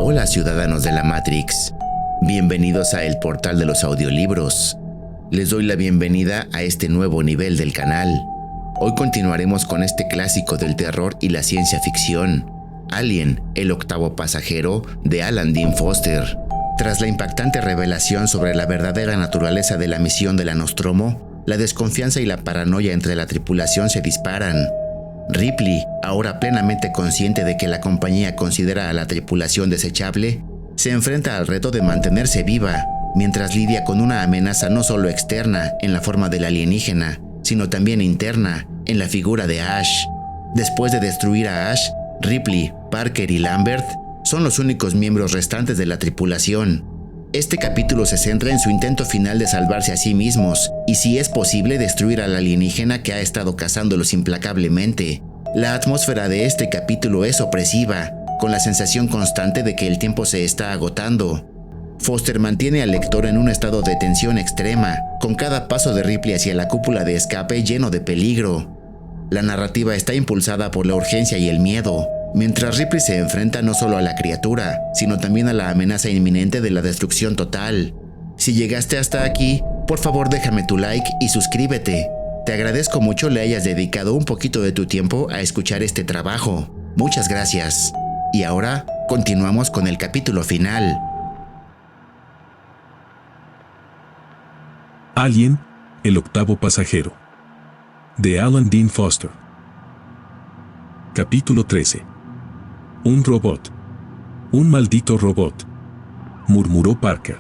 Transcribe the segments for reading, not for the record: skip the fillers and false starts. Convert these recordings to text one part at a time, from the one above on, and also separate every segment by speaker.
Speaker 1: Hola ciudadanos de la Matrix, bienvenidos a el portal de los audiolibros. Les doy la bienvenida a este nuevo nivel del canal. Hoy continuaremos con este clásico del terror y la ciencia ficción, Alien, el octavo pasajero, de Alan Dean Foster. Tras la impactante revelación sobre la verdadera naturaleza de la misión de la Nostromo, la desconfianza y la paranoia entre la tripulación se disparan. Ripley, ahora plenamente consciente de que la compañía considera a la tripulación desechable, se enfrenta al reto de mantenerse viva, mientras lidia con una amenaza no solo externa en la forma del alienígena, sino también interna en la figura de Ash. Después de destruir a Ash, Ripley, Parker y Lambert son los únicos miembros restantes de la tripulación. Este capítulo se centra en su intento final de salvarse a sí mismos y, si es posible, destruir al alienígena que ha estado cazándolos implacablemente. La atmósfera de este capítulo es opresiva, con la sensación constante de que el tiempo se está agotando. Foster mantiene al lector en un estado de tensión extrema, con cada paso de Ripley hacia la cúpula de escape lleno de peligro. La narrativa está impulsada por la urgencia y el miedo, mientras Ripley se enfrenta no solo a la criatura, sino también a la amenaza inminente de la destrucción total. Si llegaste hasta aquí, por favor déjame tu like y suscríbete. Te agradezco mucho le hayas dedicado un poquito de tu tiempo a escuchar este trabajo. Muchas gracias. Y ahora, continuamos con el capítulo final.
Speaker 2: Alien, el octavo pasajero, de Alan Dean Foster. Capítulo 13. Un robot. Un maldito robot, murmuró Parker.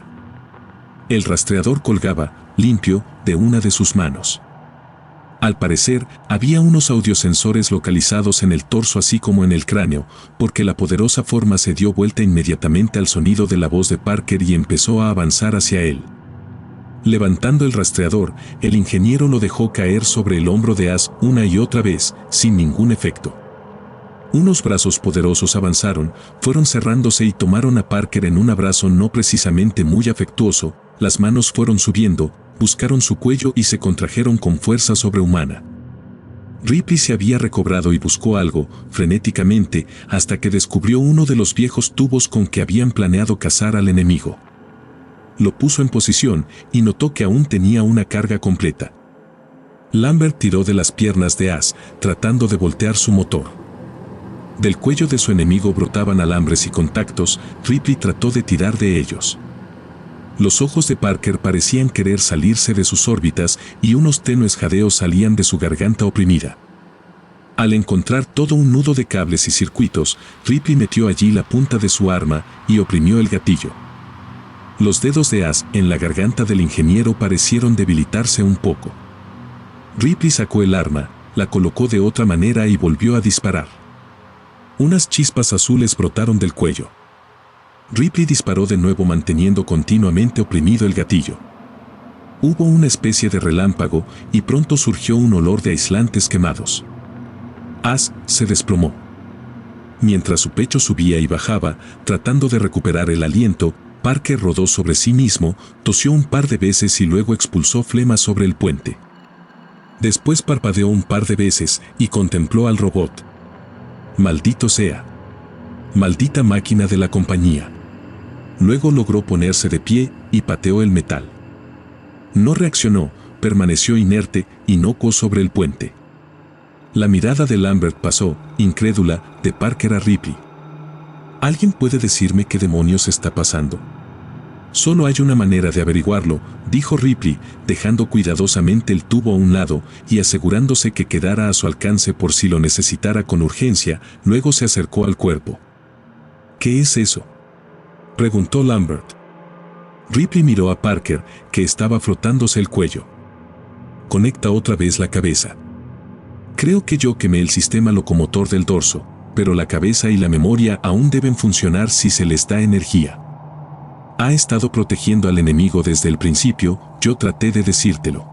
Speaker 2: El rastreador colgaba, limpio, de una de sus manos. Al parecer, había unos audiosensores localizados en el torso así como en el cráneo, porque la poderosa forma se dio vuelta inmediatamente al sonido de la voz de Parker y empezó a avanzar hacia él. Levantando el rastreador, el ingeniero lo dejó caer sobre el hombro de Ash una y otra vez, sin ningún efecto. Unos brazos poderosos avanzaron, fueron cerrándose y tomaron a Parker en un abrazo no precisamente muy afectuoso. Las manos fueron subiendo, buscaron su cuello y se contrajeron con fuerza sobrehumana. Ripley se había recobrado y buscó algo, frenéticamente, hasta que descubrió uno de los viejos tubos con que habían planeado cazar al enemigo. Lo puso en posición y notó que aún tenía una carga completa. Lambert tiró de las piernas de Ash, tratando de voltear su motor. Del cuello de su enemigo brotaban alambres y contactos. Ripley trató de tirar de ellos. Los ojos de Parker parecían querer salirse de sus órbitas y unos tenues jadeos salían de su garganta oprimida. Al encontrar todo un nudo de cables y circuitos, Ripley metió allí la punta de su arma y oprimió el gatillo. Los dedos de Ash en la garganta del ingeniero parecieron debilitarse un poco. Ripley sacó el arma, la colocó de otra manera y volvió a disparar. Unas chispas azules brotaron del cuello. Ripley disparó de nuevo manteniendo continuamente oprimido el gatillo. Hubo una especie de relámpago y pronto surgió un olor de aislantes quemados. Ash se desplomó. Mientras su pecho subía y bajaba, tratando de recuperar el aliento, Parker rodó sobre sí mismo, tosió un par de veces y luego expulsó flema sobre el puente. Después parpadeó un par de veces y contempló al robot. Maldito sea. Maldita máquina de la compañía. Luego logró ponerse de pie y pateó el metal. No reaccionó, permaneció inerte, inocuo sobre el puente. La mirada de Lambert pasó, incrédula, de Parker a Ripley. ¿Alguien puede decirme qué demonios está pasando? Solo hay una manera de averiguarlo, dijo Ripley, dejando cuidadosamente el tubo a un lado y asegurándose que quedara a su alcance por si lo necesitara con urgencia. Luego se acercó al cuerpo. ¿Qué es eso?, preguntó Lambert. Ripley miró a Parker, que estaba frotándose el cuello. Conecta otra vez la cabeza. Creo que yo quemé el sistema locomotor del dorso, pero la cabeza y la memoria aún deben funcionar si se les da energía. Ha estado protegiendo al enemigo desde el principio, yo traté de decírtelo.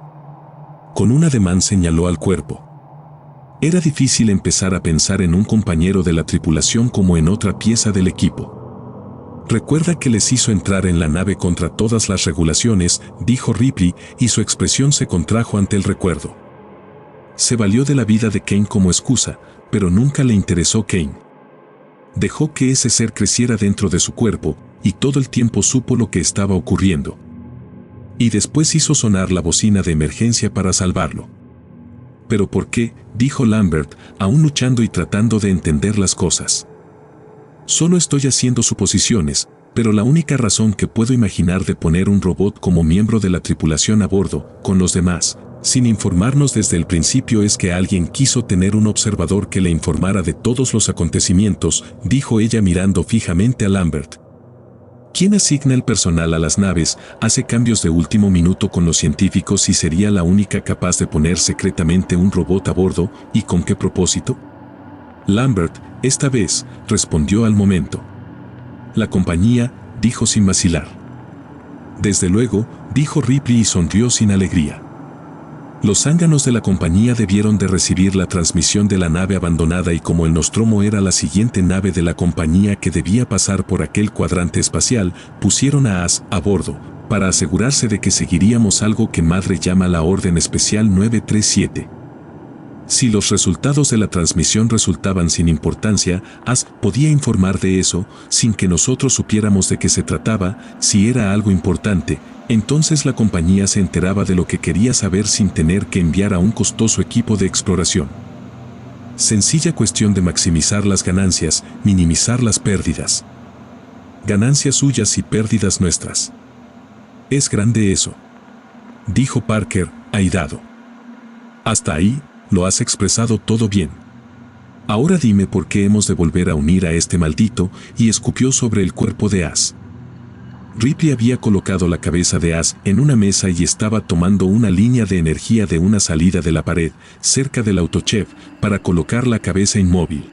Speaker 2: Con un ademán señaló al cuerpo. Era difícil empezar a pensar en un compañero de la tripulación como en otra pieza del equipo. Recuerda que les hizo entrar en la nave contra todas las regulaciones, dijo Ripley, y su expresión se contrajo ante el recuerdo. Se valió de la vida de Kane como excusa, pero nunca le interesó Kane. Dejó que ese ser creciera dentro de su cuerpo, y todo el tiempo supo lo que estaba ocurriendo. Y después hizo sonar la bocina de emergencia para salvarlo. ¿Pero por qué?, dijo Lambert, aún luchando y tratando de entender las cosas. Solo estoy haciendo suposiciones, pero la única razón que puedo imaginar de poner un robot como miembro de la tripulación a bordo, con los demás, sin informarnos desde el principio, es que alguien quiso tener un observador que le informara de todos los acontecimientos, dijo ella mirando fijamente a Lambert. ¿Quién asigna el personal a las naves, hace cambios de último minuto con los científicos y sería la única capaz de poner secretamente un robot a bordo, y con qué propósito? Lambert, esta vez, respondió al momento. La compañía, dijo sin vacilar. Desde luego, dijo Ripley y sonrió sin alegría. Los zánganos de la compañía debieron de recibir la transmisión de la nave abandonada y como el Nostromo era la siguiente nave de la compañía que debía pasar por aquel cuadrante espacial, pusieron a As a bordo, para asegurarse de que seguiríamos algo que Madre llama la Orden Especial 937. Si los resultados de la transmisión resultaban sin importancia, As podía informar de eso, sin que nosotros supiéramos de qué se trataba. Si era algo importante, entonces la compañía se enteraba de lo que quería saber sin tener que enviar a un costoso equipo de exploración. Sencilla cuestión de maximizar las ganancias, minimizar las pérdidas. Ganancias suyas y pérdidas nuestras. Es grande eso, dijo Parker, airado. Hasta ahí, lo has expresado todo bien. Ahora dime por qué hemos de volver a unir a este maldito, y escupió sobre el cuerpo de As. Ripley había colocado la cabeza de As en una mesa y estaba tomando una línea de energía de una salida de la pared, cerca del autochef, para colocar la cabeza inmóvil.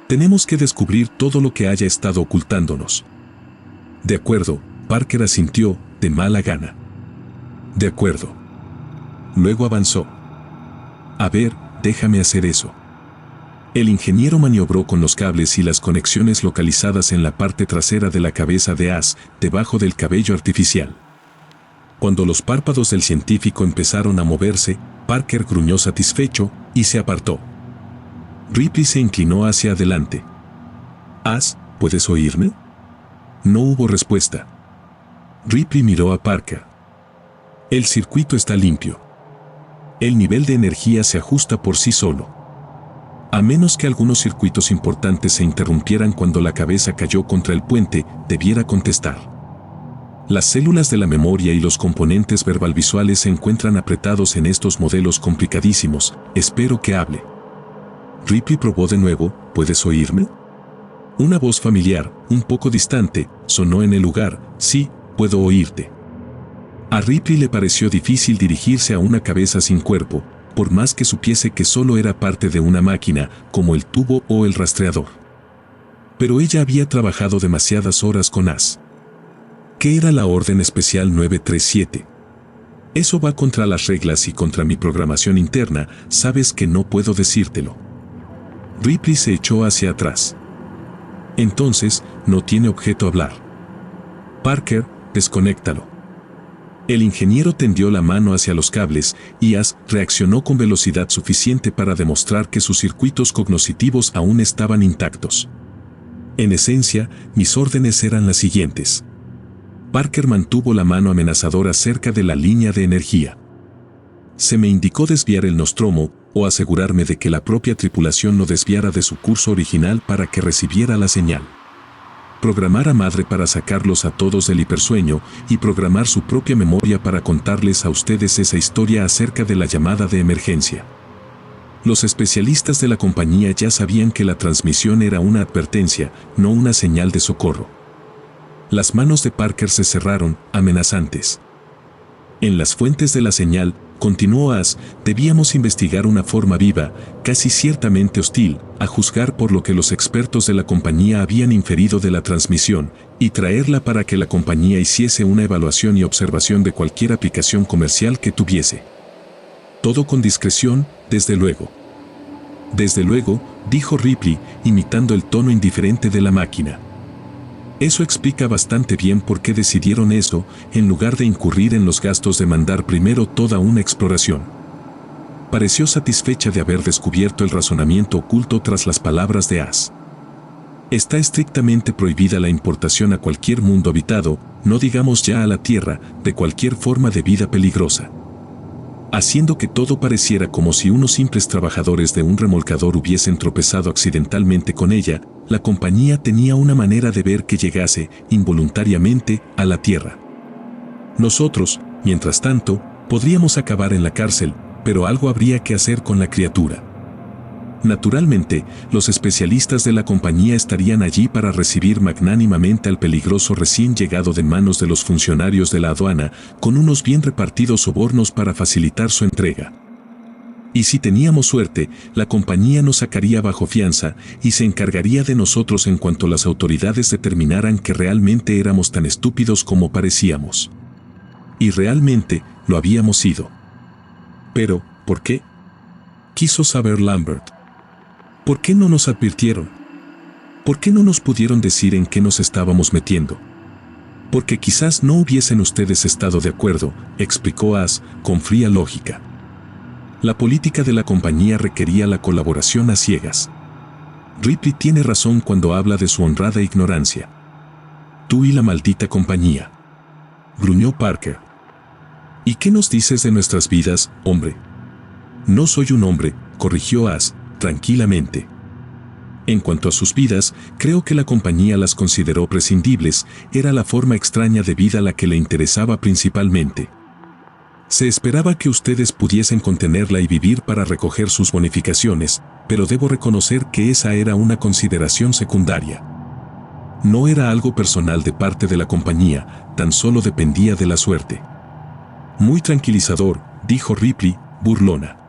Speaker 2: Tenemos que descubrir todo lo que haya estado ocultándonos. De acuerdo, Parker asintió, de mala gana. De acuerdo. Luego avanzó. A ver, déjame hacer eso. El ingeniero maniobró con los cables y las conexiones localizadas en la parte trasera de la cabeza de As, debajo del cabello artificial. Cuando los párpados del científico empezaron a moverse, Parker gruñó satisfecho y se apartó. Ripley se inclinó hacia adelante. As, ¿puedes oírme? No hubo respuesta. Ripley miró a Parker. El circuito está limpio. El nivel de energía se ajusta por sí solo. A menos que algunos circuitos importantes se interrumpieran cuando la cabeza cayó contra el puente, debiera contestar. Las células de la memoria y los componentes verbal-visuales se encuentran apretados en estos modelos complicadísimos. Espero que hable. Ripley probó de nuevo. ¿Puedes oírme? Una voz familiar, un poco distante, sonó en el lugar. Sí, puedo oírte. A Ripley le pareció difícil dirigirse a una cabeza sin cuerpo, por más que supiese que solo era parte de una máquina, como el tubo o el rastreador. Pero ella había trabajado demasiadas horas con As. ¿Qué era la Orden Especial 937? Eso va contra las reglas y contra mi programación interna, sabes que no puedo decírtelo. Ripley se echó hacia atrás. Entonces, no tiene objeto hablar. Parker, desconéctalo. El ingeniero tendió la mano hacia los cables y As reaccionó con velocidad suficiente para demostrar que sus circuitos cognitivos aún estaban intactos. En esencia, mis órdenes eran las siguientes. Parker mantuvo la mano amenazadora cerca de la línea de energía. Se me indicó desviar el Nostromo o asegurarme de que la propia tripulación no desviara de su curso original para que recibiera la señal. Programar a Madre para sacarlos a todos del hipersueño y programar su propia memoria para contarles a ustedes esa historia acerca de la llamada de emergencia. Los especialistas de la compañía ya sabían que la transmisión era una advertencia, no una señal de socorro. Las manos de Parker se cerraron, amenazantes. En las fuentes de la señal, continuó As, debíamos investigar una forma viva, casi ciertamente hostil, a juzgar por lo que los expertos de la compañía habían inferido de la transmisión, y traerla para que la compañía hiciese una evaluación y observación de cualquier aplicación comercial que tuviese. Todo con discreción, desde luego. Desde luego, dijo Ripley, imitando el tono indiferente de la máquina. Eso explica bastante bien por qué decidieron eso, en lugar de incurrir en los gastos de mandar primero toda una exploración. Pareció satisfecha de haber descubierto el razonamiento oculto tras las palabras de As. Está estrictamente prohibida la importación a cualquier mundo habitado, no digamos ya a la Tierra, de cualquier forma de vida peligrosa. Haciendo que todo pareciera como si unos simples trabajadores de un remolcador hubiesen tropezado accidentalmente con ella, la compañía tenía una manera de ver que llegase, involuntariamente, a la Tierra. Nosotros, mientras tanto, podríamos acabar en la cárcel, pero algo habría que hacer con la criatura. Naturalmente, los especialistas de la compañía estarían allí para recibir magnánimamente al peligroso recién llegado de manos de los funcionarios de la aduana, con unos bien repartidos sobornos para facilitar su entrega. Y si teníamos suerte, la compañía nos sacaría bajo fianza y se encargaría de nosotros en cuanto las autoridades determinaran que realmente éramos tan estúpidos como parecíamos. Y realmente lo habíamos sido. Pero, ¿por qué? Quiso saber Lambert. ¿Por qué no nos advirtieron? ¿Por qué no nos pudieron decir en qué nos estábamos metiendo? Porque quizás no hubiesen ustedes estado de acuerdo, explicó Ash con fría lógica. La política de la compañía requería la colaboración a ciegas. Ripley tiene razón cuando habla de su honrada ignorancia. Tú y la maldita compañía. Gruñó Parker. ¿Y qué nos dices de nuestras vidas, hombre? No soy un hombre, corrigió Ash, tranquilamente. En cuanto a sus vidas, creo que la compañía las consideró prescindibles, era la forma extraña de vida la que le interesaba principalmente. Se esperaba que ustedes pudiesen contenerla y vivir para recoger sus bonificaciones, pero debo reconocer que esa era una consideración secundaria. No era algo personal de parte de la compañía, tan solo dependía de la suerte. Muy tranquilizador, dijo Ripley, burlona.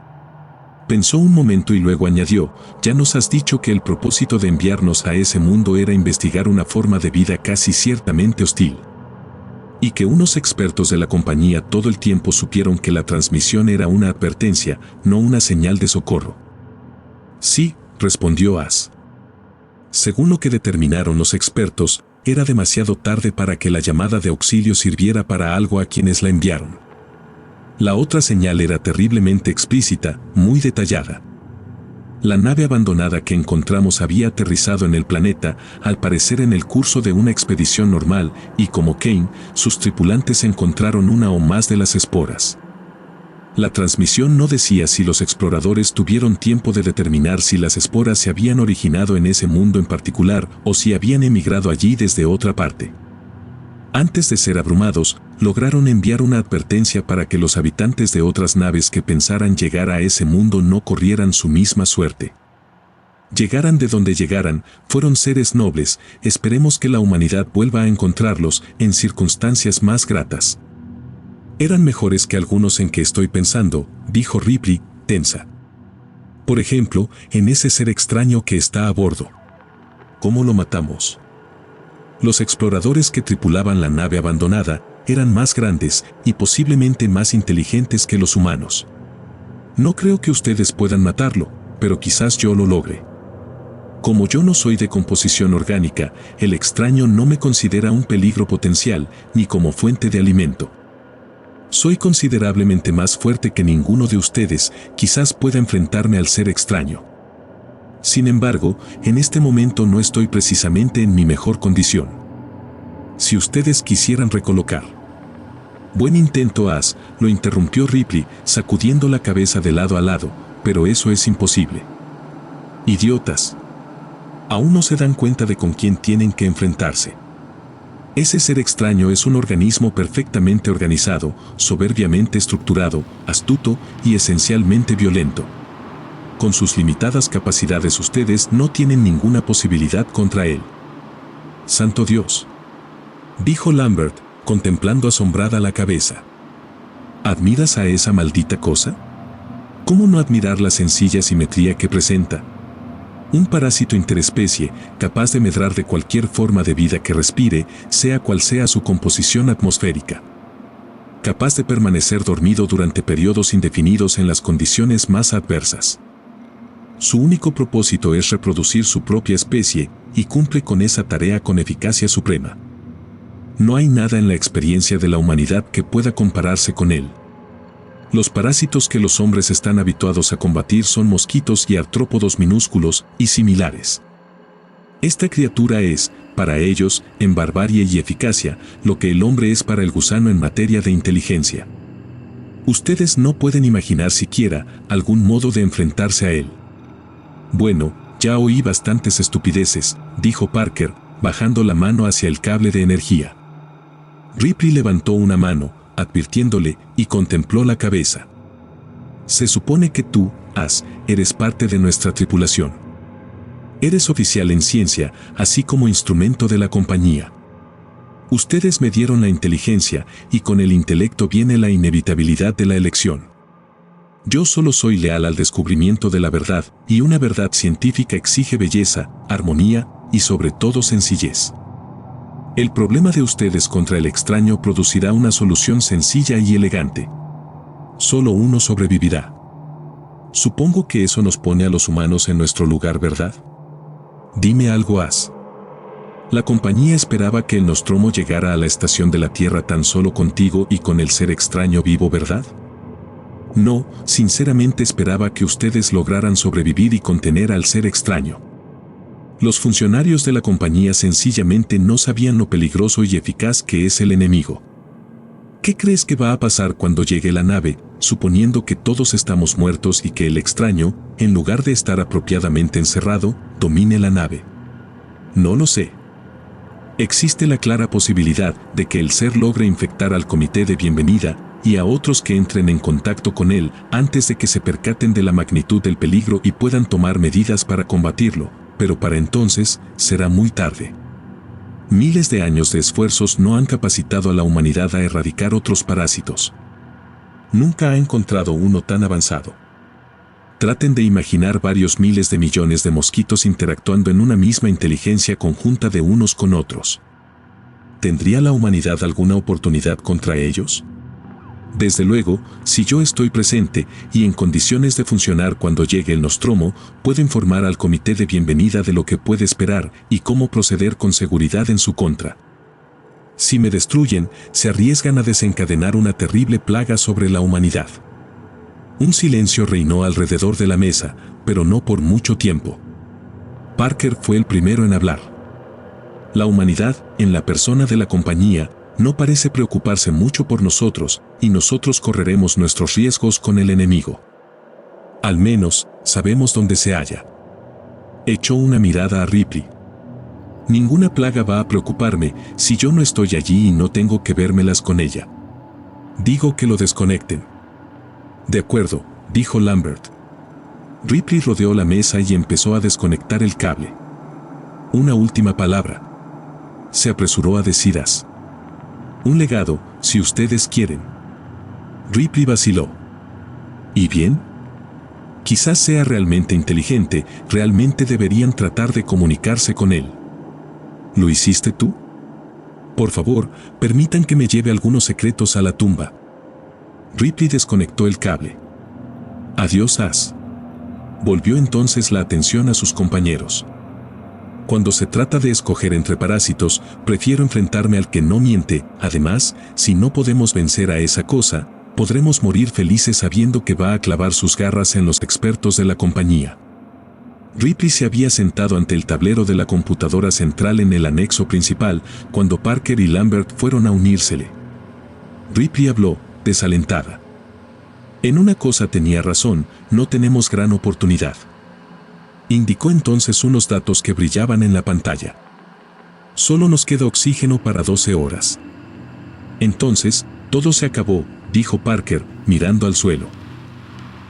Speaker 2: Pensó un momento y luego añadió, ya nos has dicho que el propósito de enviarnos a ese mundo era investigar una forma de vida casi ciertamente hostil. Y que unos expertos de la compañía todo el tiempo supieron que la transmisión era una advertencia, no una señal de socorro. Sí, respondió Ash. Según lo que determinaron los expertos, era demasiado tarde para que la llamada de auxilio sirviera para algo a quienes la enviaron. La otra señal era terriblemente explícita, muy detallada. La nave abandonada que encontramos había aterrizado en el planeta, al parecer en el curso de una expedición normal, y como Kane, sus tripulantes encontraron una o más de las esporas. La transmisión no decía si los exploradores tuvieron tiempo de determinar si las esporas se habían originado en ese mundo en particular o si habían emigrado allí desde otra parte. Antes de ser abrumados, lograron enviar una advertencia para que los habitantes de otras naves que pensaran llegar a ese mundo no corrieran su misma suerte. Llegaran de donde llegaran, fueron seres nobles, esperemos que la humanidad vuelva a encontrarlos en circunstancias más gratas. Eran mejores que algunos en que estoy pensando, dijo Ripley, tensa. Por ejemplo, en ese ser extraño que está a bordo. ¿Cómo lo matamos? Los exploradores que tripulaban la nave abandonada eran más grandes y posiblemente más inteligentes que los humanos. No creo que ustedes puedan matarlo, pero quizás yo lo logre. Como yo no soy de composición orgánica, el extraño no me considera un peligro potencial ni como fuente de alimento. Soy considerablemente más fuerte que ninguno de ustedes, quizás pueda enfrentarme al ser extraño. Sin embargo, en este momento no estoy precisamente en mi mejor condición. Si ustedes quisieran recolocar. Buen intento, Ash, lo interrumpió Ripley, sacudiendo la cabeza de lado a lado, pero eso es imposible. Idiotas. Aún no se dan cuenta de con quién tienen que enfrentarse. Ese ser extraño es un organismo perfectamente organizado, soberbiamente estructurado, astuto y esencialmente violento. Con sus limitadas capacidades ustedes no tienen ninguna posibilidad contra él. ¡Santo Dios!, dijo Lambert, contemplando asombrada la cabeza. ¿Admiras a esa maldita cosa? ¿Cómo no admirar la sencilla simetría que presenta? Un parásito interespecie, capaz de medrar de cualquier forma de vida que respire, sea cual sea su composición atmosférica. Capaz de permanecer dormido durante periodos indefinidos en las condiciones más adversas. Su único propósito es reproducir su propia especie, y cumple con esa tarea con eficacia suprema. No hay nada en la experiencia de la humanidad que pueda compararse con él. Los parásitos que los hombres están habituados a combatir son mosquitos y artrópodos minúsculos y similares. Esta criatura es, para ellos, en barbarie y eficacia, lo que el hombre es para el gusano en materia de inteligencia. Ustedes no pueden imaginar siquiera algún modo de enfrentarse a él. Bueno, ya oí bastantes estupideces, dijo Parker, bajando la mano hacia el cable de energía. Ripley levantó una mano, advirtiéndole, y contempló la cabeza. Se supone que tú, As, eres parte de nuestra tripulación. Eres oficial en ciencia, así como instrumento de la compañía. Ustedes me dieron la inteligencia, y con el intelecto viene la inevitabilidad de la elección. Yo solo soy leal al descubrimiento de la verdad, y una verdad científica exige belleza, armonía, y sobre todo sencillez. El problema de ustedes contra el extraño producirá una solución sencilla y elegante. Solo uno sobrevivirá. Supongo que eso nos pone a los humanos en nuestro lugar, ¿verdad? Dime algo, As. La compañía esperaba que el Nostromo llegara a la estación de la Tierra tan solo contigo y con el ser extraño vivo, ¿verdad? No, sinceramente esperaba que ustedes lograran sobrevivir y contener al ser extraño. Los funcionarios de la compañía sencillamente no sabían lo peligroso y eficaz que es el enemigo. ¿Qué crees que va a pasar cuando llegue la nave, suponiendo que todos estamos muertos y que el extraño, en lugar de estar apropiadamente encerrado, domine la nave? No lo sé. Existe la clara posibilidad de que el ser logre infectar al comité de bienvenida y a otros que entren en contacto con él antes de que se percaten de la magnitud del peligro y puedan tomar medidas para combatirlo, pero para entonces será muy tarde. Miles de años de esfuerzos no han capacitado a la humanidad a erradicar otros parásitos. Nunca ha encontrado uno tan avanzado. Traten de imaginar varios miles de millones de mosquitos interactuando en una misma inteligencia conjunta de unos con otros. ¿Tendría la humanidad alguna oportunidad contra ellos? Desde luego, si yo estoy presente y en condiciones de funcionar cuando llegue el Nostromo, puedo informar al comité de bienvenida de lo que puede esperar y cómo proceder con seguridad en su contra. Si me destruyen, se arriesgan a desencadenar una terrible plaga sobre la humanidad. Un silencio reinó alrededor de la mesa, pero no por mucho tiempo. Parker fue el primero en hablar. La humanidad, en la persona de la compañía, no parece preocuparse mucho por nosotros, y nosotros correremos nuestros riesgos con el enemigo. Al menos, sabemos dónde se halla. Echó una mirada a Ripley. Ninguna plaga va a preocuparme si yo no estoy allí y no tengo que vérmelas con ella. Digo que lo desconecten. De acuerdo, dijo Lambert. Ripley rodeó la mesa y empezó a desconectar el cable. Una última palabra. Se apresuró a decir As. Un legado, si ustedes quieren. Ripley vaciló. ¿Y bien? Quizás sea realmente inteligente, realmente deberían tratar de comunicarse con él. ¿Lo hiciste tú? Por favor, permitan que me lleve algunos secretos a la tumba. Ripley desconectó el cable. Adiós, As. Volvió entonces la atención a sus compañeros. Cuando se trata de escoger entre parásitos, prefiero enfrentarme al que no miente. Además, si no podemos vencer a esa cosa, podremos morir felices sabiendo que va a clavar sus garras en los expertos de la compañía. Ripley se había sentado ante el tablero de la computadora central en el anexo principal, cuando Parker y Lambert fueron a unírsele. Ripley habló, desalentada. En una cosa tenía razón, no tenemos gran oportunidad. Indicó entonces unos datos que brillaban en la pantalla. Solo nos queda oxígeno para 12 horas. Entonces, todo se acabó, dijo Parker, mirando al suelo.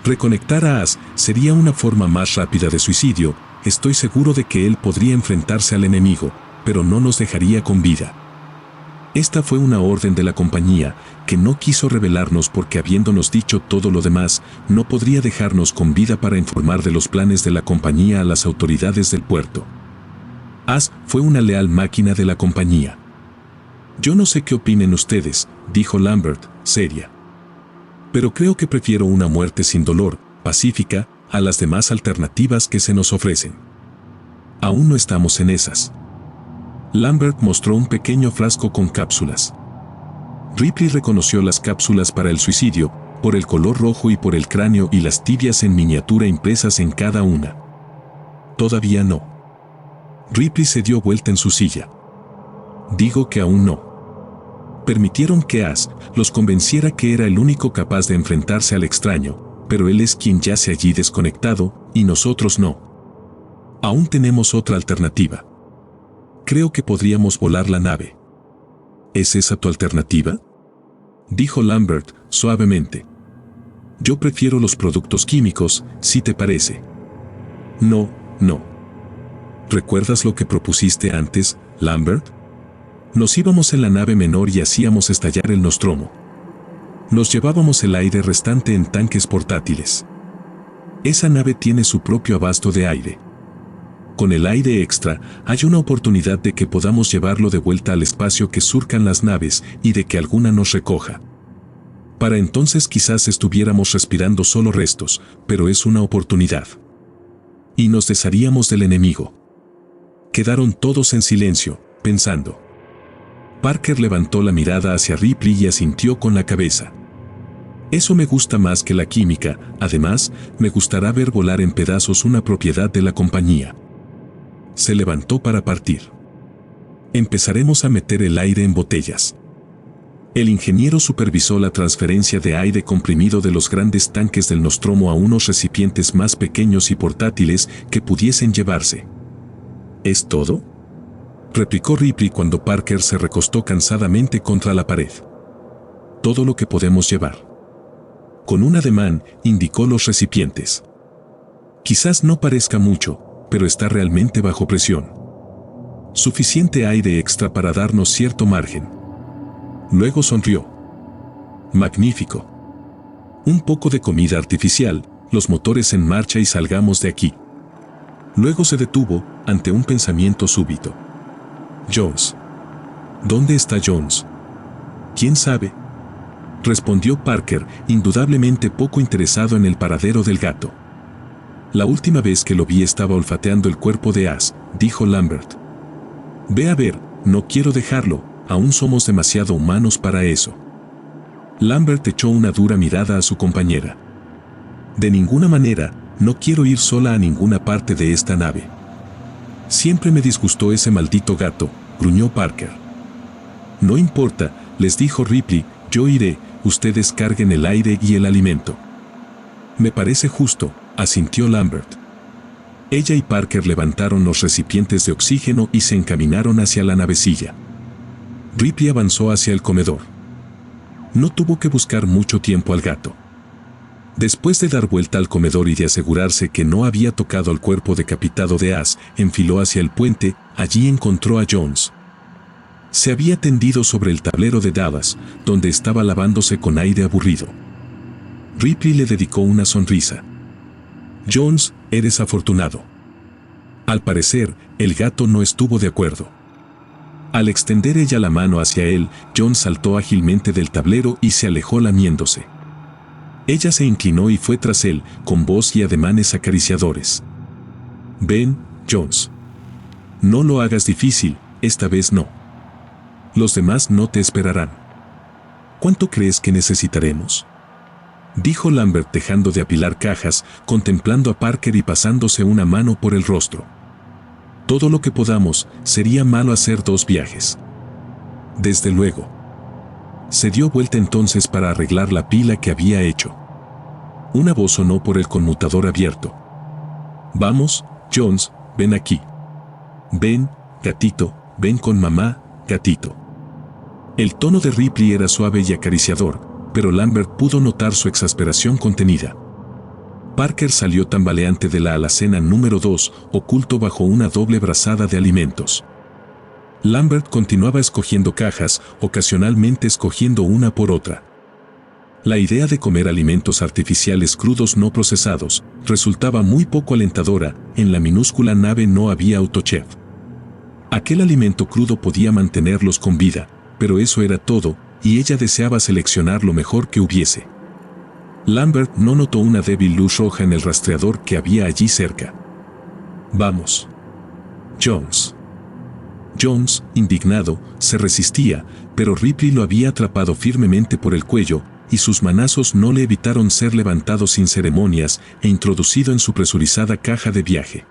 Speaker 2: Reconectar a As sería una forma más rápida de suicidio. Estoy seguro de que él podría enfrentarse al enemigo, pero no nos dejaría con vida. Esta fue una orden de la compañía, que no quiso revelarnos porque habiéndonos dicho todo lo demás, no podría dejarnos con vida para informar de los planes de la compañía a las autoridades del puerto. As fue una leal máquina de la compañía. Yo no sé qué opinen ustedes, dijo Lambert, seria. Pero creo que prefiero una muerte sin dolor, pacífica, a las demás alternativas que se nos ofrecen. Aún no estamos en esas. Lambert mostró un pequeño frasco con cápsulas. Ripley reconoció las cápsulas para el suicidio, por el color rojo y por el cráneo y las tibias en miniatura impresas en cada una. Todavía no. Ripley se dio vuelta en su silla. Digo que aún no. Permitieron que Ash los convenciera que era el único capaz de enfrentarse al extraño, pero él es quien yace allí desconectado, y nosotros no. Aún tenemos otra alternativa. Creo que podríamos volar la nave. ¿Es esa tu alternativa?, dijo Lambert suavemente. Yo prefiero los productos químicos, si te parece. No. ¿Recuerdas lo que propusiste antes, Lambert? Nos íbamos en la nave menor y hacíamos estallar el Nostromo. Nos llevábamos el aire restante en tanques portátiles. Esa nave tiene su propio abasto de aire. Con el aire extra, hay una oportunidad de que podamos llevarlo de vuelta al espacio que surcan las naves y de que alguna nos recoja. Para entonces quizás estuviéramos respirando solo restos, pero es una oportunidad. Y nos desharíamos del enemigo. Quedaron todos en silencio, pensando. Parker levantó la mirada hacia Ripley y asintió con la cabeza. Eso me gusta más que la química, además, me gustará ver volar en pedazos una propiedad de la compañía. Se levantó para partir. Empezaremos a meter el aire en botellas. El ingeniero supervisó la transferencia de aire comprimido de los grandes tanques del Nostromo a unos recipientes más pequeños y portátiles que pudiesen llevarse. ¿Es todo?, replicó Ripley cuando Parker se recostó cansadamente contra la pared. Todo lo que podemos llevar. Con un ademán, indicó los recipientes. Quizás no parezca mucho, pero está realmente bajo presión. Suficiente aire extra para darnos cierto margen. Luego sonrió. Magnífico. Un poco de comida artificial, los motores en marcha y salgamos de aquí. Luego se detuvo ante un pensamiento súbito. Jones. ¿Dónde está Jones? ¿Quién sabe?, respondió Parker, indudablemente poco interesado en el paradero del gato. La última vez que lo vi estaba olfateando el cuerpo de Ash, dijo Lambert. Ve a ver, no quiero dejarlo, aún somos demasiado humanos para eso. Lambert echó una dura mirada a su compañera. De ninguna manera, no quiero ir sola a ninguna parte de esta nave. Siempre me disgustó ese maldito gato, gruñó Parker. No importa, les dijo Ripley, yo iré, ustedes carguen el aire y el alimento. Me parece justo, asintió Lambert. Ella y Parker levantaron los recipientes de oxígeno y se encaminaron hacia la navecilla. Ripley avanzó hacia el comedor. No tuvo que buscar mucho tiempo al gato. Después de dar vuelta al comedor y de asegurarse que no había tocado el cuerpo decapitado de Ash, enfiló hacia el puente, allí encontró a Jones. Se había tendido sobre el tablero de Dallas, donde estaba lavándose con aire aburrido. Ripley le dedicó una sonrisa. Jones, eres afortunado. Al parecer, el gato no estuvo de acuerdo. Al extender ella la mano hacia él, Jones saltó ágilmente del tablero y se alejó lamiéndose. Ella se inclinó y fue tras él, con voz y ademanes acariciadores. Ven, Jones. No lo hagas difícil, esta vez no. Los demás no te esperarán. ¿Cuánto crees que necesitaremos?, dijo Lambert dejando de apilar cajas, contemplando a Parker y pasándose una mano por el rostro. Todo lo que podamos, sería malo hacer 2 viajes. Desde luego. Se dio vuelta entonces para arreglar la pila que había hecho. Una voz sonó por el conmutador abierto. Vamos, Jones, ven aquí. Ven, gatito, ven con mamá, gatito. El tono de Ripley era suave y acariciador, pero Lambert pudo notar su exasperación contenida. Parker salió tambaleante de la alacena número 2, oculto bajo una doble brazada de alimentos. Lambert continuaba escogiendo cajas, ocasionalmente escogiendo una por otra. La idea de comer alimentos artificiales crudos no procesados resultaba muy poco alentadora. En la minúscula nave no había autochef. Aquel alimento crudo podía mantenerlos con vida, pero eso era todo, y ella deseaba seleccionar lo mejor que hubiese. Lambert no notó una débil luz roja en el rastreador que había allí cerca. Vamos. Jones. Jones, indignado, se resistía, pero Ripley lo había atrapado firmemente por el cuello, y sus manazos no le evitaron ser levantado sin ceremonias e introducido en su presurizada caja de viaje.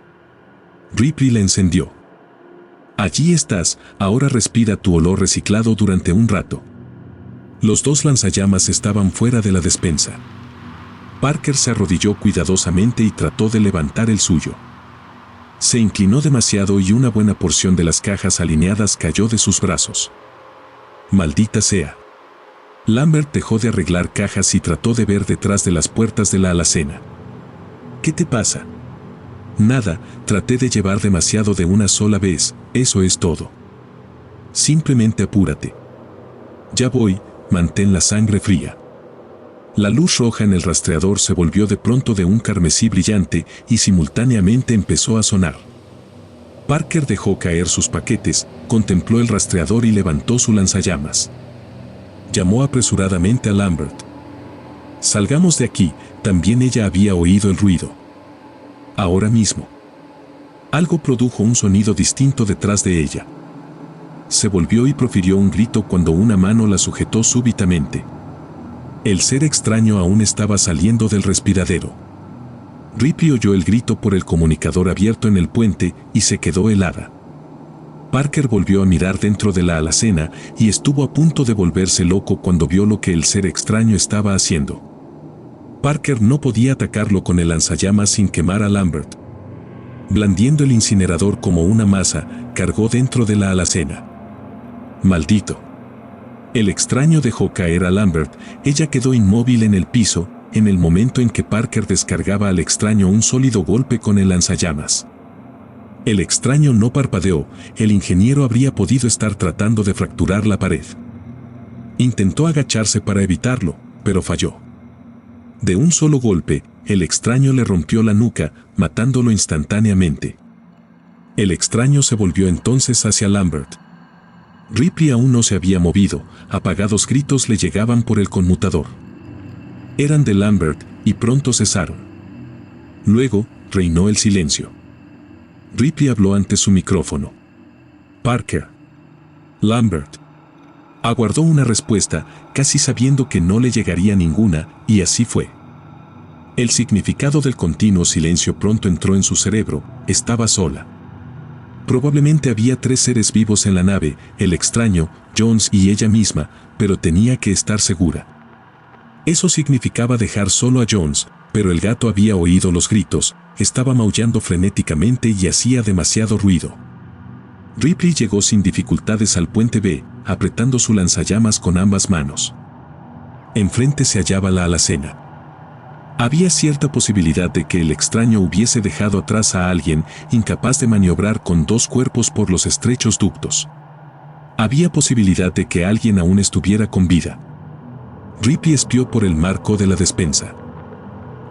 Speaker 2: Ripley la encendió. Allí estás, ahora respira tu olor reciclado durante un rato. Los dos lanzallamas estaban fuera de la despensa. Parker se arrodilló cuidadosamente y trató de levantar el suyo. Se inclinó demasiado y una buena porción de las cajas alineadas cayó de sus brazos. Maldita sea. Lambert dejó de arreglar cajas y trató de ver detrás de las puertas de la alacena. ¿Qué te pasa? Nada, traté de llevar demasiado de una sola vez, eso es todo. Simplemente apúrate. Ya voy, mantén la sangre fría. La luz roja en el rastreador se volvió de pronto de un carmesí brillante y simultáneamente empezó a sonar. Parker dejó caer sus paquetes, contempló el rastreador y levantó su lanzallamas. Llamó apresuradamente a Lambert. Salgamos de aquí, también ella había oído el ruido. Ahora mismo. Algo produjo un sonido distinto detrás de ella. Se volvió y profirió un grito cuando una mano la sujetó súbitamente. El ser extraño aún estaba saliendo del respiradero. Ripley oyó el grito por el comunicador abierto en el puente y se quedó helada. Parker volvió a mirar dentro de la alacena y estuvo a punto de volverse loco cuando vio lo que el ser extraño estaba haciendo. Parker no podía atacarlo con el lanzallamas sin quemar a Lambert. Blandiendo el incinerador como una masa, cargó dentro de la alacena. Maldito. El extraño dejó caer a Lambert, ella quedó inmóvil en el piso, en el momento en que Parker descargaba al extraño un sólido golpe con el lanzallamas. El extraño no parpadeó, el ingeniero habría podido estar tratando de fracturar la pared. Intentó agacharse para evitarlo, pero falló. De un solo golpe, el extraño le rompió la nuca, matándolo instantáneamente. El extraño se volvió entonces hacia Lambert. Ripley aún no se había movido, apagados gritos le llegaban por el conmutador. Eran de Lambert, y pronto cesaron. Luego, reinó el silencio. Ripley habló ante su micrófono. Parker. Lambert. Aguardó una respuesta, casi sabiendo que no le llegaría ninguna, y así fue. El significado del continuo silencio pronto entró en su cerebro, estaba sola. Probablemente había 3 seres vivos en la nave, el extraño, Jones y ella misma, pero tenía que estar segura. Eso significaba dejar solo a Jones, pero el gato había oído los gritos, estaba maullando frenéticamente y hacía demasiado ruido. Ripley llegó sin dificultades al puente B, apretando su lanzallamas con ambas manos. Enfrente se hallaba la alacena. Había cierta posibilidad de que el extraño hubiese dejado atrás a alguien incapaz de maniobrar con 2 cuerpos por los estrechos ductos. Había posibilidad de que alguien aún estuviera con vida. Ripley espió por el marco de la despensa.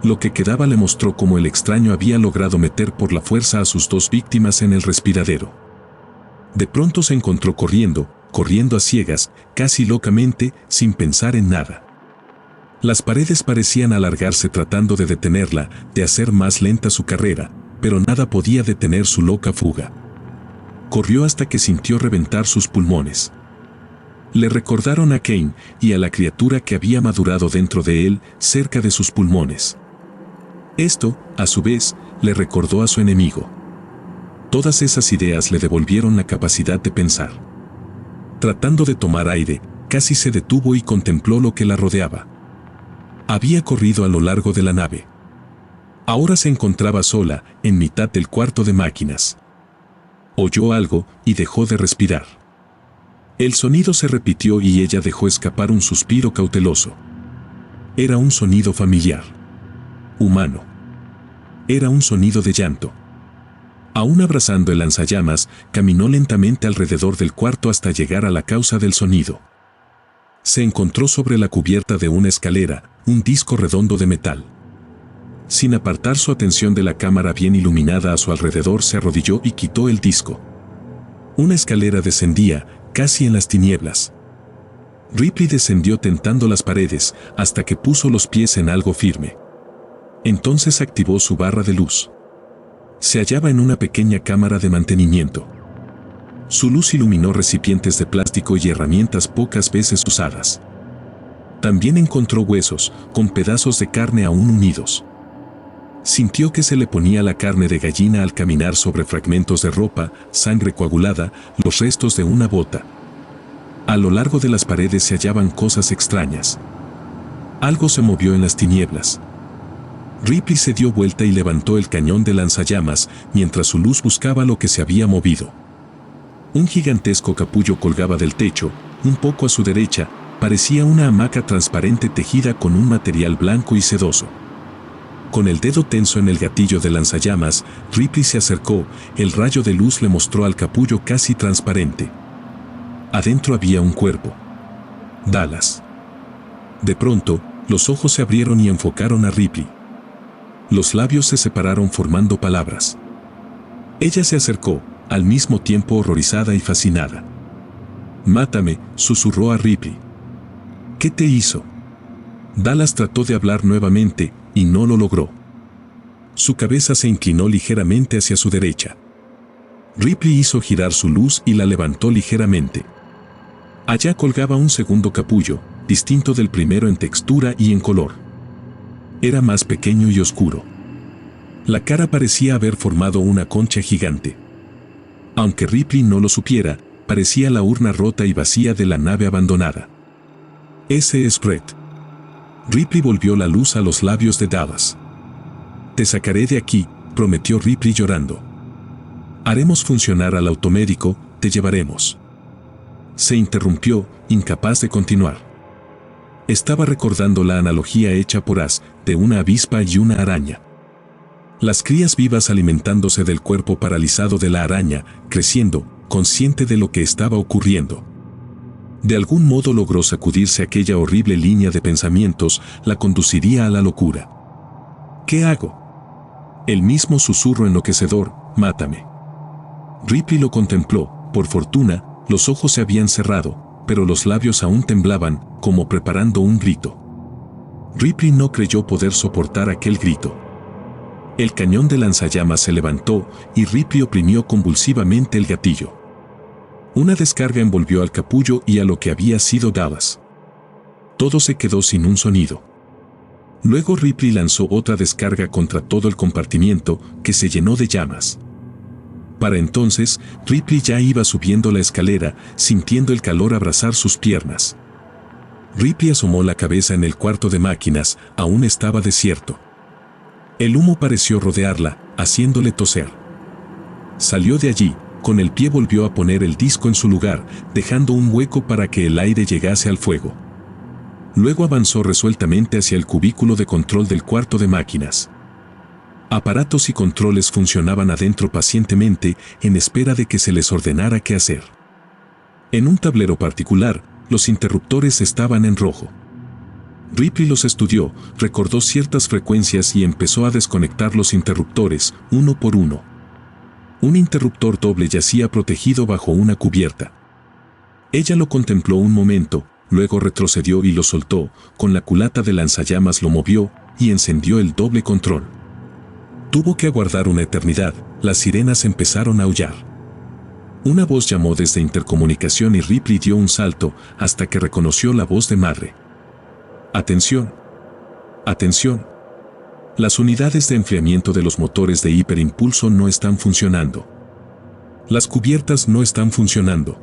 Speaker 2: Lo que quedaba le mostró cómo el extraño había logrado meter por la fuerza a sus 2 víctimas en el respiradero. De pronto se encontró corriendo a ciegas, casi locamente, sin pensar en nada. Las paredes parecían alargarse tratando de detenerla, de hacer más lenta su carrera, pero nada podía detener su loca fuga. Corrió hasta que sintió reventar sus pulmones. Le recordaron a Kane y a la criatura que había madurado dentro de él, cerca de sus pulmones. Esto, a su vez, le recordó a su enemigo. Todas esas ideas le devolvieron la capacidad de pensar. Tratando de tomar aire, casi se detuvo y contempló lo que la rodeaba. Había corrido a lo largo de la nave. Ahora se encontraba sola, en mitad del cuarto de máquinas. Oyó algo y dejó de respirar. El sonido se repitió y ella dejó escapar un suspiro cauteloso. Era un sonido familiar. Humano. Era un sonido de llanto. Aún abrazando el lanzallamas, caminó lentamente alrededor del cuarto hasta llegar a la causa del sonido. Se encontró sobre la cubierta de una escalera, un disco redondo de metal. Sin apartar su atención de la cámara bien iluminada a su alrededor, se arrodilló y quitó el disco. Una escalera descendía, casi en las tinieblas. Ripley descendió tentando las paredes, hasta que puso los pies en algo firme. Entonces activó su barra de luz. Se hallaba en una pequeña cámara de mantenimiento. Su luz iluminó recipientes de plástico y herramientas pocas veces usadas. También encontró huesos, con pedazos de carne aún unidos. Sintió que se le ponía la carne de gallina al caminar sobre fragmentos de ropa, sangre coagulada, los restos de una bota. A lo largo de las paredes se hallaban cosas extrañas. Algo se movió en las tinieblas. Ripley se dio vuelta y levantó el cañón de lanzallamas mientras su luz buscaba lo que se había movido. Un gigantesco capullo colgaba del techo, un poco a su derecha, parecía una hamaca transparente tejida con un material blanco y sedoso. Con el dedo tenso en el gatillo de lanzallamas, Ripley se acercó, el rayo de luz le mostró al capullo casi transparente. Adentro había un cuerpo. Dallas. De pronto, los ojos se abrieron y enfocaron a Ripley. Los labios se separaron formando palabras. Ella se acercó, al mismo tiempo horrorizada y fascinada. «Mátame», susurró a Ripley. «¿Qué te hizo?» Dallas trató de hablar nuevamente, y no lo logró. Su cabeza se inclinó ligeramente hacia su derecha. Ripley hizo girar su luz y la levantó ligeramente. Allá colgaba un segundo capullo, distinto del primero en textura y en color. Era más pequeño y oscuro. La cara parecía haber formado una concha gigante. Aunque Ripley no lo supiera, parecía la urna rota y vacía de la nave abandonada. «Ese es Brett». Ripley volvió la luz a los labios de Dallas. «Te sacaré de aquí», prometió Ripley llorando. «Haremos funcionar al automédico, te llevaremos». Se interrumpió, incapaz de continuar. Estaba recordando la analogía hecha por As, de una avispa y una araña. Las crías vivas alimentándose del cuerpo paralizado de la araña, creciendo, consciente de lo que estaba ocurriendo. De algún modo logró sacudirse aquella horrible línea de pensamientos, la conduciría a la locura. «¿Qué hago?» El mismo susurro enloquecedor, «Mátame». Ripley lo contempló, por fortuna, los ojos se habían cerrado, pero los labios aún temblaban, como preparando un grito. Ripley no creyó poder soportar aquel grito. El cañón de lanzallamas se levantó y Ripley oprimió convulsivamente el gatillo. Una descarga envolvió al capullo y a lo que había sido Dallas. Todo se quedó sin un sonido. Luego Ripley lanzó otra descarga contra todo el compartimiento, que se llenó de llamas. Para entonces, Ripley ya iba subiendo la escalera, sintiendo el calor abrazar sus piernas. Ripley asomó la cabeza en el cuarto de máquinas, aún estaba desierto. El humo pareció rodearla, haciéndole toser. Salió de allí, con el pie volvió a poner el disco en su lugar, dejando un hueco para que el aire llegase al fuego. Luego avanzó resueltamente hacia el cubículo de control del cuarto de máquinas. Aparatos y controles funcionaban adentro pacientemente, en espera de que se les ordenara qué hacer. En un tablero particular, los interruptores estaban en rojo. Ripley los estudió, recordó ciertas frecuencias y empezó a desconectar los interruptores, uno por uno. Un interruptor doble yacía protegido bajo una cubierta. Ella lo contempló un momento, luego retrocedió y lo soltó, con la culata de lanzallamas lo movió y encendió el doble control. Tuvo que aguardar una eternidad, las sirenas empezaron a aullar. Una voz llamó desde intercomunicación y Ripley dio un salto hasta que reconoció la voz de madre. «Atención. Atención. Las unidades de enfriamiento de los motores de hiperimpulso no están funcionando. Las cubiertas no están funcionando.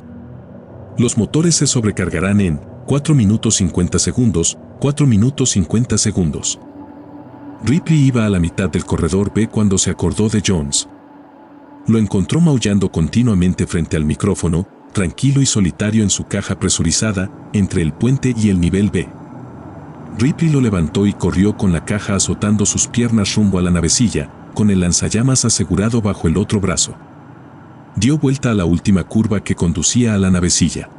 Speaker 2: Los motores se sobrecargarán en 4 minutos 50 segundos, 4 minutos 50 segundos». Ripley iba a la mitad del corredor B cuando se acordó de Jones. Lo encontró maullando continuamente frente al micrófono, tranquilo y solitario en su caja presurizada, entre el puente y el nivel B. Ripley lo levantó y corrió con la caja azotando sus piernas rumbo a la navecilla, con el lanzallamas asegurado bajo el otro brazo. Dio vuelta a la última curva que conducía a la navecilla.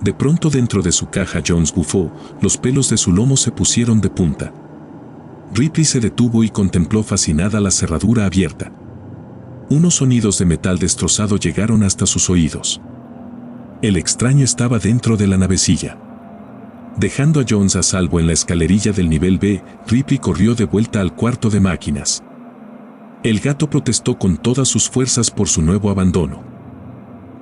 Speaker 2: De pronto dentro de su caja Jones bufó, los pelos de su lomo se pusieron de punta. Ripley se detuvo y contempló fascinada la cerradura abierta. Unos sonidos de metal destrozado llegaron hasta sus oídos. El extraño estaba dentro de la navecilla. Dejando a Jones a salvo en la escalerilla del nivel B, Ripley corrió de vuelta al cuarto de máquinas. El gato protestó con todas sus fuerzas por su nuevo abandono.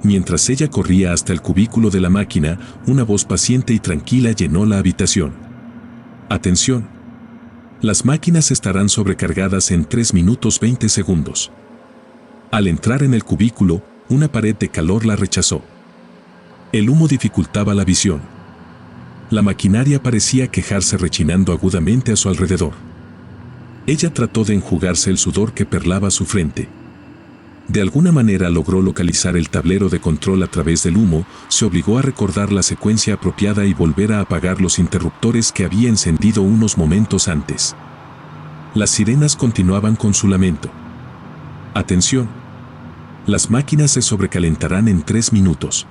Speaker 2: Mientras ella corría hasta el cubículo de la máquina, una voz paciente y tranquila llenó la habitación. «Atención. Las máquinas estarán sobrecargadas en 3 minutos 20 segundos. Al entrar en el cubículo, una pared de calor la rechazó. El humo dificultaba la visión. La maquinaria parecía quejarse rechinando agudamente a su alrededor. Ella trató de enjugarse el sudor que perlaba su frente. De alguna manera logró localizar el tablero de control a través del humo, se obligó a recordar la secuencia apropiada y volver a apagar los interruptores que había encendido unos momentos antes. Las sirenas continuaban con su lamento. Atención. Las máquinas se sobrecalentarán en 3 minutos.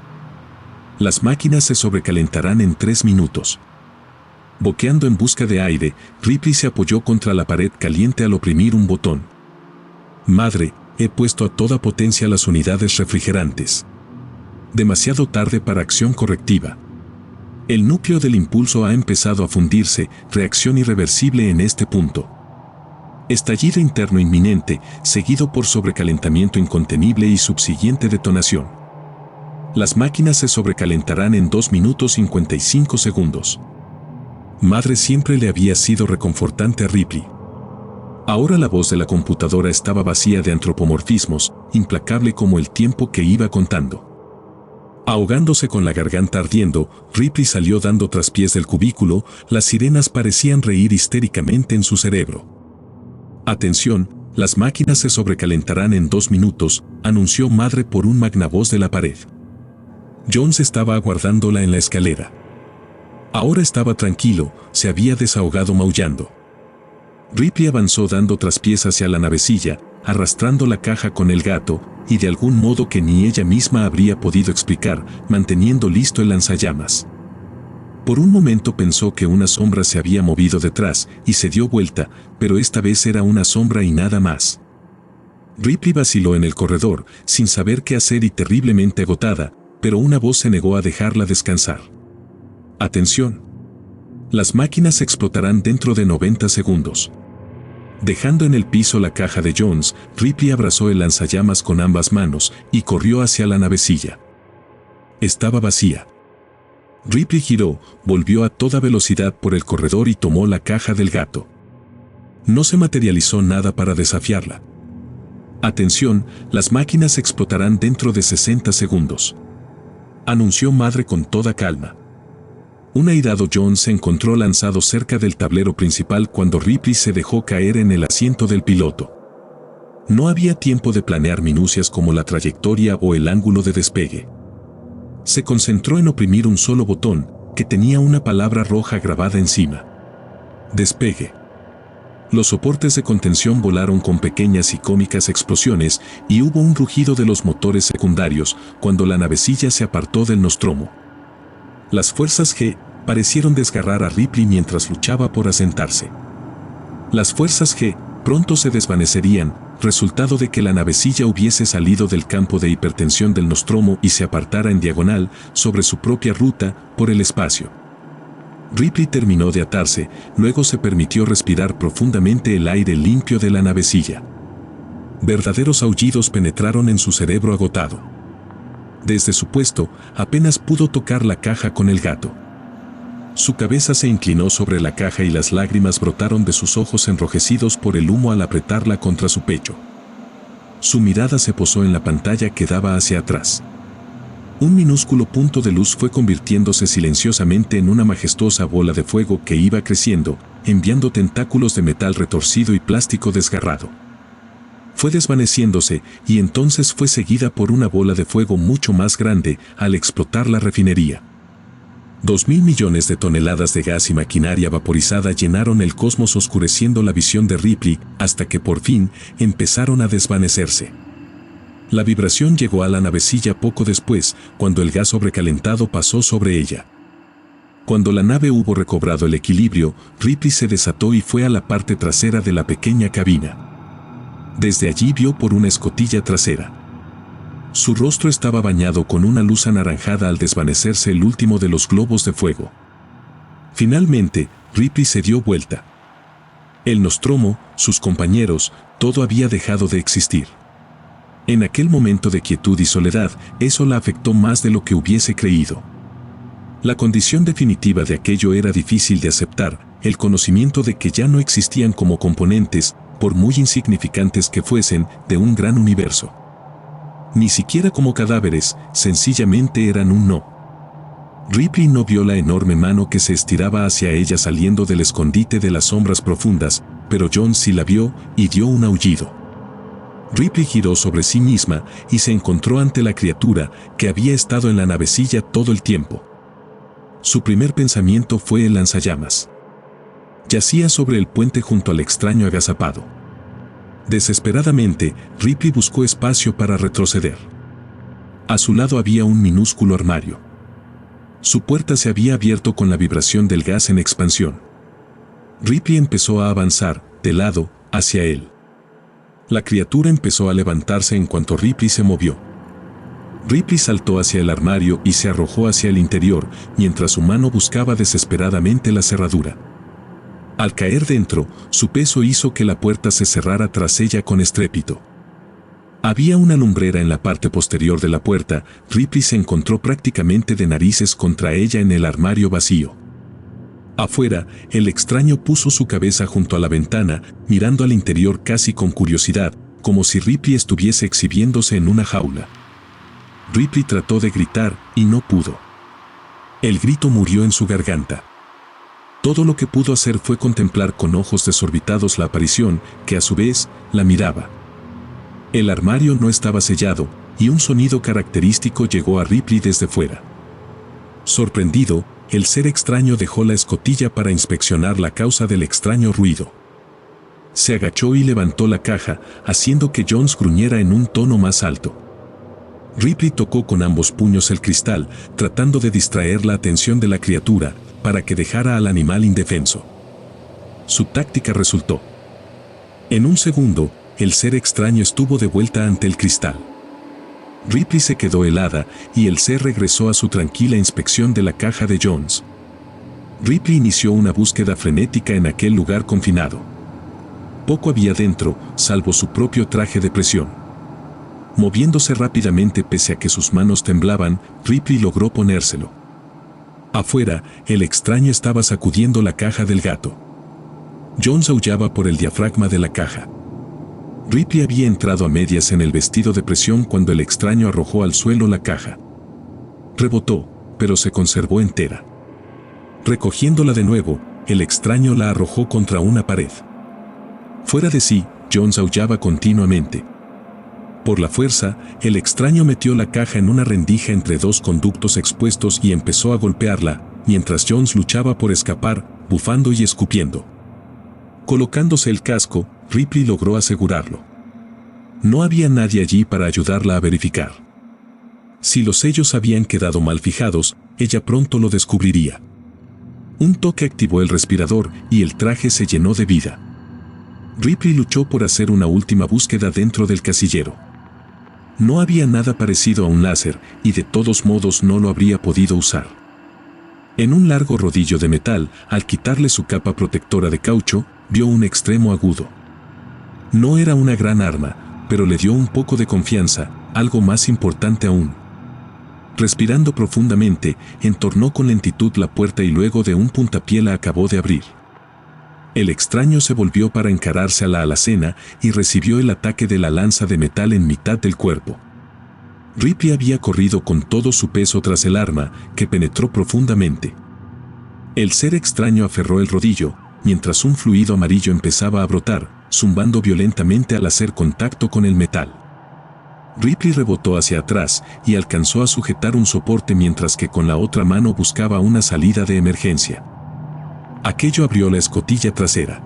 Speaker 2: Las máquinas se sobrecalentarán en 3 minutos. Boqueando en busca de aire, Ripley se apoyó contra la pared caliente al oprimir un botón. Madre, he puesto a toda potencia las unidades refrigerantes. Demasiado tarde para acción correctiva. El núcleo del impulso ha empezado a fundirse, reacción irreversible en este punto. Estallido interno inminente, seguido por sobrecalentamiento incontenible y subsiguiente detonación. Las máquinas se sobrecalentarán en 2 minutos 55 segundos. Madre siempre le había sido reconfortante a Ripley. Ahora la voz de la computadora estaba vacía de antropomorfismos, implacable como el tiempo que iba contando. Ahogándose con la garganta ardiendo, Ripley salió dando traspiés del cubículo, las sirenas parecían reír histéricamente en su cerebro. Atención, las máquinas se sobrecalentarán en 2 minutos, anunció Madre por un magnavoz de la pared. Jones estaba aguardándola en la escalera. Ahora estaba tranquilo, se había desahogado maullando. Ripley avanzó dando traspiés hacia la navecilla, arrastrando la caja con el gato, y de algún modo que ni ella misma habría podido explicar, manteniendo listo el lanzallamas. Por un momento pensó que una sombra se había movido detrás, y se dio vuelta, pero esta vez era una sombra y nada más. Ripley vaciló en el corredor, sin saber qué hacer y terriblemente agotada, pero una voz se negó a dejarla descansar. Atención. Las máquinas explotarán dentro de 90 segundos. Dejando en el piso la caja de Jones, Ripley abrazó el lanzallamas con ambas manos y corrió hacia la navecilla. Estaba vacía. Ripley giró, volvió a toda velocidad por el corredor y tomó la caja del gato. No se materializó nada para desafiarla. Atención, las máquinas explotarán dentro de 60 segundos. Anunció Madre con toda calma. Un airado Jones se encontró lanzado cerca del tablero principal cuando Ripley se dejó caer en el asiento del piloto. No había tiempo de planear minucias como la trayectoria o el ángulo de despegue. Se concentró en oprimir un solo botón, que tenía una palabra roja grabada encima. Despegue. Los soportes de contención volaron con pequeñas y cómicas explosiones y hubo un rugido de los motores secundarios cuando la navecilla se apartó del Nostromo. Las fuerzas G parecieron desgarrar a Ripley mientras luchaba por asentarse. Las fuerzas G pronto se desvanecerían, resultado de que la navecilla hubiese salido del campo de hipertensión del Nostromo y se apartara en diagonal sobre su propia ruta por el espacio. Ripley terminó de atarse, luego se permitió respirar profundamente el aire limpio de la navecilla. Verdaderos aullidos penetraron en su cerebro agotado. Desde su puesto, apenas pudo tocar la caja con el gato. Su cabeza se inclinó sobre la caja y las lágrimas brotaron de sus ojos enrojecidos por el humo al apretarla contra su pecho. Su mirada se posó en la pantalla que daba hacia atrás. Un minúsculo punto de luz fue convirtiéndose silenciosamente en una majestuosa bola de fuego que iba creciendo, enviando tentáculos de metal retorcido y plástico desgarrado. Fue desvaneciéndose y entonces fue seguida por una bola de fuego mucho más grande al explotar la refinería. 2.000 millones de toneladas de gas y maquinaria vaporizada llenaron el cosmos oscureciendo la visión de Ripley hasta que por fin empezaron a desvanecerse. La vibración llegó a la navecilla poco después, cuando el gas sobrecalentado pasó sobre ella. Cuando la nave hubo recobrado el equilibrio, Ripley se desató y fue a la parte trasera de la pequeña cabina. Desde allí vio por una escotilla trasera. Su rostro estaba bañado con una luz anaranjada al desvanecerse el último de los globos de fuego. Finalmente, Ripley se dio vuelta. El Nostromo, sus compañeros, todo había dejado de existir. En aquel momento de quietud y soledad, eso la afectó más de lo que hubiese creído. La condición definitiva de aquello era difícil de aceptar, el conocimiento de que ya no existían como componentes, por muy insignificantes que fuesen, de un gran universo. Ni siquiera como cadáveres, sencillamente eran un no. Ripley no vio la enorme mano que se estiraba hacia ella saliendo del escondite de las sombras profundas, pero Jones sí la vio y dio un aullido. Ripley giró sobre sí misma y se encontró ante la criatura que había estado en la navecilla todo el tiempo. Su primer pensamiento fue el lanzallamas. Yacía sobre el puente junto al extraño agazapado. Desesperadamente, Ripley buscó espacio para retroceder. A su lado había un minúsculo armario. Su puerta se había abierto con la vibración del gas en expansión. Ripley empezó a avanzar, de lado, hacia él. La criatura empezó a levantarse en cuanto Ripley se movió. Ripley saltó hacia el armario y se arrojó hacia el interior, mientras su mano buscaba desesperadamente la cerradura. Al caer dentro, su peso hizo que la puerta se cerrara tras ella con estrépito. Había una lumbrera en la parte posterior de la puerta. Ripley se encontró prácticamente de narices contra ella en el armario vacío. Afuera, el extraño puso su cabeza junto a la ventana, mirando al interior casi con curiosidad, como si Ripley estuviese exhibiéndose en una jaula. Ripley trató de gritar y no pudo. El grito murió en su garganta. Todo lo que pudo hacer fue contemplar con ojos desorbitados la aparición, que a su vez la miraba. El armario no estaba sellado, y un sonido característico llegó a Ripley desde fuera. Sorprendido, el ser extraño dejó la escotilla para inspeccionar la causa del extraño ruido. Se agachó y levantó la caja, haciendo que Jones gruñera en un tono más alto. Ripley tocó con ambos puños el cristal, tratando de distraer la atención de la criatura, para que dejara al animal indefenso. Su táctica resultó. En un segundo, el ser extraño estuvo de vuelta ante el cristal. Ripley se quedó helada y el ser regresó a su tranquila inspección de la caja de Jones. Ripley inició una búsqueda frenética en aquel lugar confinado. Poco había dentro, salvo su propio traje de presión. Moviéndose rápidamente pese a que sus manos temblaban, Ripley logró ponérselo. Afuera, el extraño estaba sacudiendo la caja del gato. Jones aullaba por el diafragma de la caja. Ripley había entrado a medias en el vestido de presión cuando el extraño arrojó al suelo la caja. Rebotó, pero se conservó entera. Recogiéndola de nuevo, el extraño la arrojó contra una pared. Fuera de sí, Jones aullaba continuamente. Por la fuerza, el extraño metió la caja en una rendija entre dos conductos expuestos y empezó a golpearla, mientras Jones luchaba por escapar, bufando y escupiendo. Colocándose el casco, Ripley logró asegurarlo. No había nadie allí para ayudarla a verificar. Si los sellos habían quedado mal fijados, ella pronto lo descubriría. Un toque activó el respirador y el traje se llenó de vida. Ripley luchó por hacer una última búsqueda dentro del casillero. No había nada parecido a un láser y de todos modos no lo habría podido usar. En un largo rodillo de metal, al quitarle su capa protectora de caucho, vio un extremo agudo. No era una gran arma, pero le dio un poco de confianza, algo más importante aún. Respirando profundamente, entornó con lentitud la puerta y luego de un puntapié la acabó de abrir. El extraño se volvió para encararse a la alacena y recibió el ataque de la lanza de metal en mitad del cuerpo. Ripley había corrido con todo su peso tras el arma, que penetró profundamente. El ser extraño aferró el rodillo, mientras un fluido amarillo empezaba a brotar, zumbando violentamente al hacer contacto con el metal. Ripley rebotó hacia atrás y alcanzó a sujetar un soporte mientras que con la otra mano buscaba una salida de emergencia. Aquello abrió la escotilla trasera.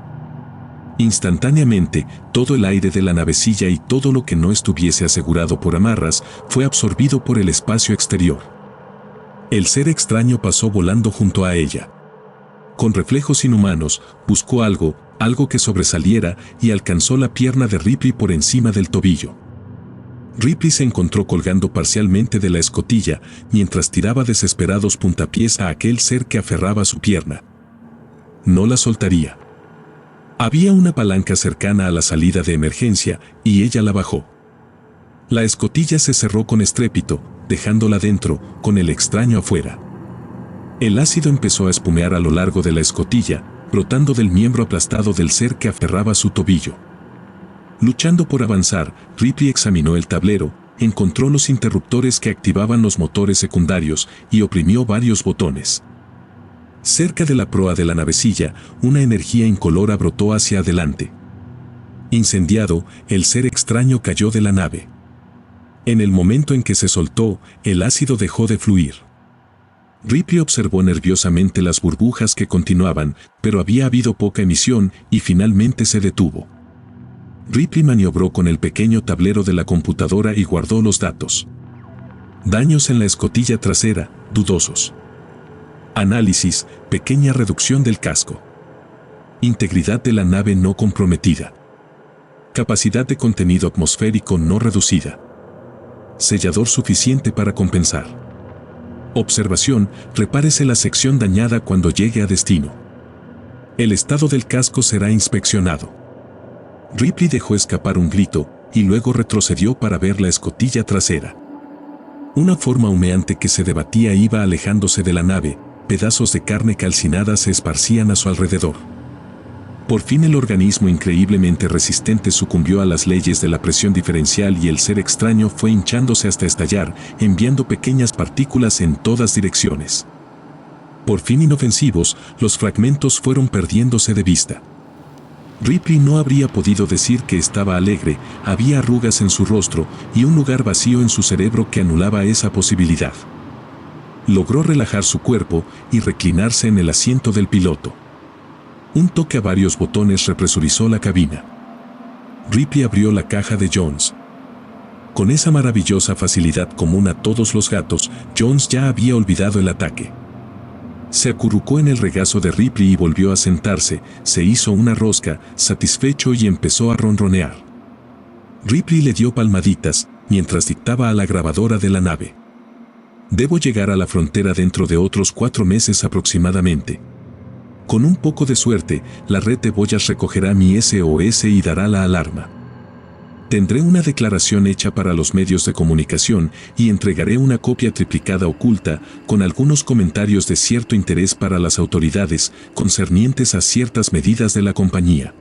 Speaker 2: Instantáneamente, todo el aire de la navecilla y todo lo que no estuviese asegurado por amarras fue absorbido por el espacio exterior. El ser extraño pasó volando junto a ella. Con reflejos inhumanos, buscó algo que sobresaliera y alcanzó la pierna de Ripley por encima del tobillo. Ripley se encontró colgando parcialmente de la escotilla mientras tiraba desesperados puntapiés a aquel ser que aferraba su pierna. No la soltaría. Había una palanca cercana a la salida de emergencia y ella la bajó. La escotilla se cerró con estrépito, dejándola dentro, con el extraño afuera. El ácido empezó a espumear a lo largo de la escotilla, brotando del miembro aplastado del ser que aferraba su tobillo. Luchando por avanzar, Ripley examinó el tablero, encontró los interruptores que activaban los motores secundarios y oprimió varios botones. Cerca de la proa de la navecilla, una energía incolora brotó hacia adelante. Incendiado, el ser extraño cayó de la nave. En el momento en que se soltó, el ácido dejó de fluir. Ripley observó nerviosamente las burbujas que continuaban, pero había habido poca emisión y finalmente se detuvo. Ripley maniobró con el pequeño tablero de la computadora y guardó los datos. Daños en la escotilla trasera, dudosos. Análisis, pequeña reducción del casco. Integridad de la nave no comprometida. Capacidad de contenido atmosférico no reducida. Sellador suficiente para compensar. Observación, repárese la sección dañada cuando llegue a destino. El estado del casco será inspeccionado. Ripley dejó escapar un grito y luego retrocedió para ver la escotilla trasera. Una forma humeante que se debatía iba alejándose de la nave, pedazos de carne calcinada se esparcían a su alrededor. Por fin el organismo increíblemente resistente sucumbió a las leyes de la presión diferencial y el ser extraño fue hinchándose hasta estallar, enviando pequeñas partículas en todas direcciones. Por fin inofensivos, los fragmentos fueron perdiéndose de vista. Ripley no habría podido decir que estaba alegre, había arrugas en su rostro y un lugar vacío en su cerebro que anulaba esa posibilidad. Logró relajar su cuerpo y reclinarse en el asiento del piloto. Un toque a varios botones represurizó la cabina. Ripley abrió la caja de Jones. Con esa maravillosa facilidad común a todos los gatos, Jones ya había olvidado el ataque. Se acurrucó en el regazo de Ripley y volvió a sentarse, se hizo una rosca, satisfecho y empezó a ronronear. Ripley le dio palmaditas, mientras dictaba a la grabadora de la nave. Debo llegar a la frontera dentro de otros 4 meses aproximadamente. Con un poco de suerte, la red de boyas recogerá mi SOS y dará la alarma. Tendré una declaración hecha para los medios de comunicación y entregaré una copia triplicada oculta con algunos comentarios de cierto interés para las autoridades concernientes a ciertas medidas de la compañía.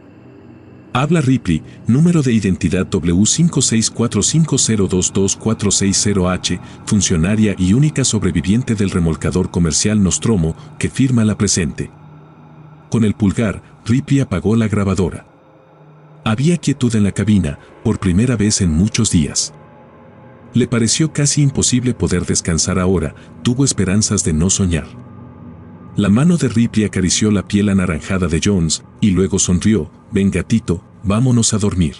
Speaker 2: Habla Ripley, número de identidad W56450222460H, funcionaria y única sobreviviente del remolcador comercial Nostromo, que firma la presente. Con el pulgar, Ripley apagó la grabadora. Había quietud en la cabina, por primera vez en muchos días. Le pareció casi imposible poder descansar ahora, tuvo esperanzas de no soñar. La mano de Ripley acarició la piel anaranjada de Jones, y luego sonrió. «Ven gatito, vámonos a dormir».